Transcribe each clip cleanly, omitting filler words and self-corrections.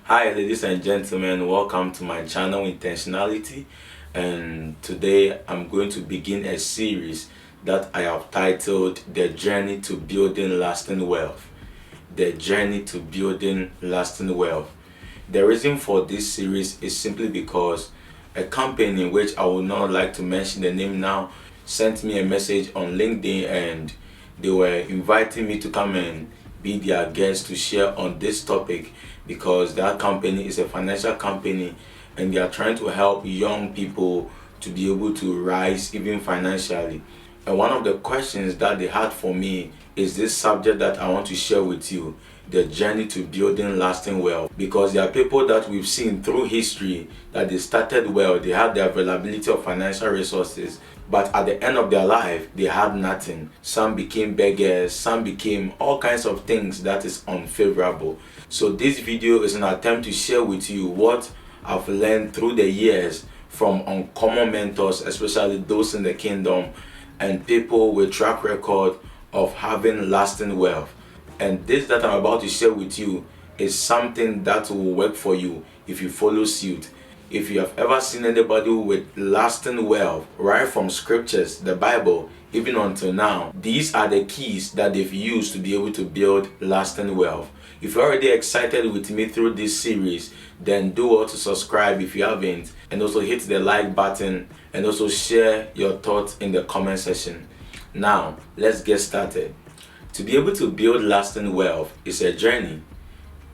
Hi ladies and gentlemen, welcome to my channel Intentionality, and today I'm going to begin a series that I have titled The Journey to Building Lasting Wealth. The Journey to Building Lasting Wealth. The reason for this series is simply because a company, which I would not like to mention the name now, sent me a message on LinkedIn and they were inviting me to come and be their guest to share on this topic, because that company is a financial company and they are trying to help young people to be able to rise even financially. And one of the questions that they had for me is this subject that I want to share with you: the journey to building lasting wealth. Because there are people that we've seen through history that they started well, they had the availability of financial resources, but at the end of their life they had nothing. Some became beggars, some became all kinds of things that is unfavorable. So this video is an attempt to share with you what I've learned through the years from uncommon mentors, especially those in the kingdom and people with track record of having lasting wealth. And this that I'm about to share with you is something that will work for you if you follow suit. If you have ever seen anybody with lasting wealth, right from scriptures, the Bible, even until now, these are the keys that they've used to be able to build lasting wealth. If you're already excited with me through this series, then do well to subscribe if you haven't, and also hit the like button, and also share your thoughts in the comment section. Now, let's get started. To be able to build lasting wealth is a journey.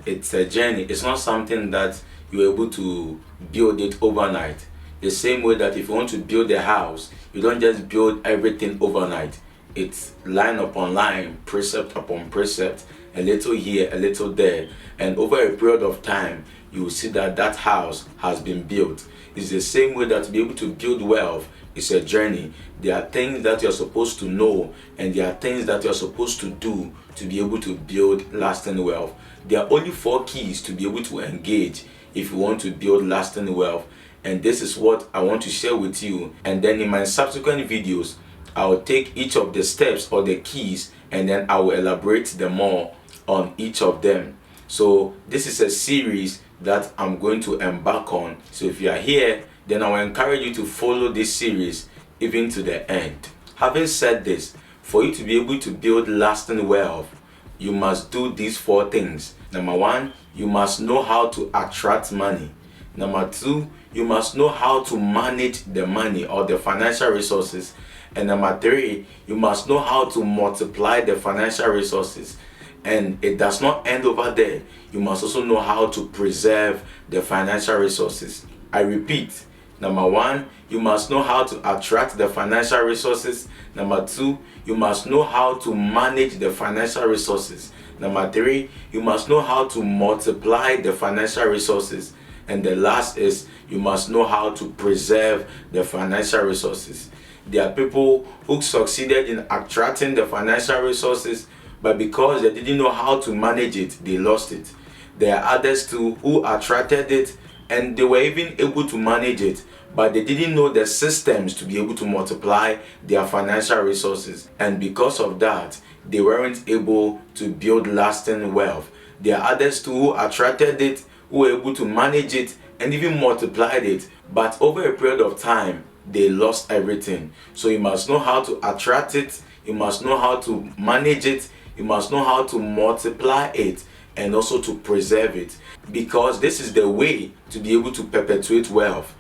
It's a journey. It's not something that you're able to build it overnight. The same way that if you want to build a house, you don't just build everything overnight. It's line upon line, precept upon precept, a little here, a little there. And over a period of time, you will see that that house has been built. It's the same way that to be able to build wealth is a journey. There are things that you're supposed to know, and there are things that you're supposed to do to be able to build lasting wealth. There are only 4 keys to be able to engage if you want to build lasting wealth. And this is what I want to share with you. And then in my subsequent videos, I will take each of the steps or the keys, and then I will elaborate them more on each of them. So this is a series that I'm going to embark on. So if you are here, then I will encourage you to follow this series even to the end. Having said this, for you to be able to build lasting wealth, you must do these 4 things. Number 1, you must know how to attract money. Number 2, you must know how to manage the money or the financial resources. And number 3, you must know how to multiply the financial resources. And it does not end over there. You must also know how to preserve the financial resources. I repeat, number 1, you must know how to attract the financial resources. Number 2, you must know how to manage the financial resources. Number 3, you must know how to multiply the financial resources. And the last is, you must know how to preserve the financial resources. There are people who succeeded in attracting the financial resources, but because they didn't know how to manage it, they lost it. There are others too who attracted it and they were even able to manage it, but they didn't know the systems to be able to multiply their financial resources. And because of that, they weren't able to build lasting wealth. There are others too who attracted it, who were able to manage it and even multiplied it, but over a period of time, they lost everything. So you must know how to attract it, you must know how to manage it, you must know how to multiply it, and also to preserve it, because this is the way to be able to perpetuate wealth.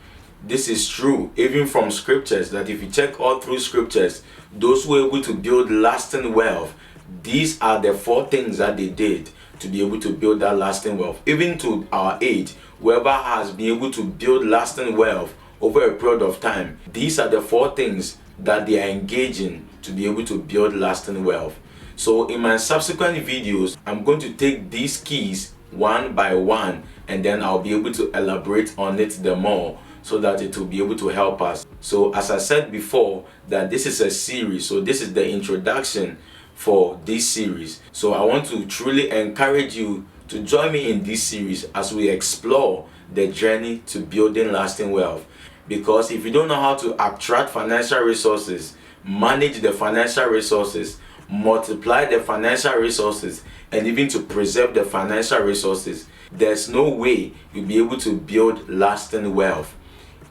This is true even from scriptures, that if you check all through scriptures, those who were able to build lasting wealth, these are the 4 things that they did to be able to build that lasting wealth. Even to our age, whoever has been able to build lasting wealth over a period of time, these are the 4 things that they are engaging to be able to build lasting wealth. So in my subsequent videos, I'm going to take these keys one by one, and then I'll be able to elaborate on it the more, so that it will be able to help us. So as I said before, that this is a series, so this is the introduction for this series. So I want to truly encourage you to join me in this series as we explore the journey to building lasting wealth. Because if you don't know how to attract financial resources, manage the financial resources, multiply the financial resources, and even to preserve the financial resources, there's no way you'll be able to build lasting wealth.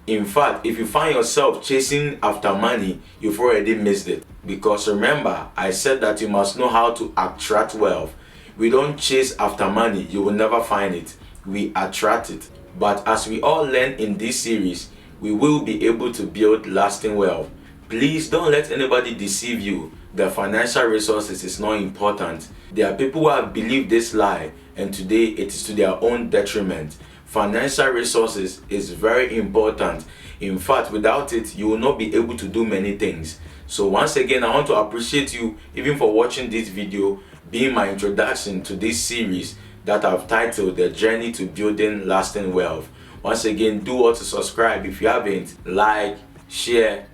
In fact, if you find yourself chasing after money, you've already missed it. Because remember, I said that you must know how to attract wealth. We don't chase after money, you will never find it. We attract it. But as we all learn in this series, we will be able to build lasting wealth. Please don't let anybody deceive you that financial resources is not important. There are people who have believed this lie, and today it is to their own detriment. Financial resources is very important. In fact, without it, you will not be able to do many things. So once again, I want to appreciate you even for watching this video, being my introduction to this series that I've titled The Journey to Building Lasting Wealth. Once again, do what to subscribe if you haven't, like, share,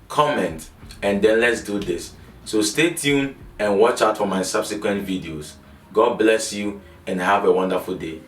comment, and then let's do this. So stay tuned and watch out for my subsequent videos. God bless you and have a wonderful day.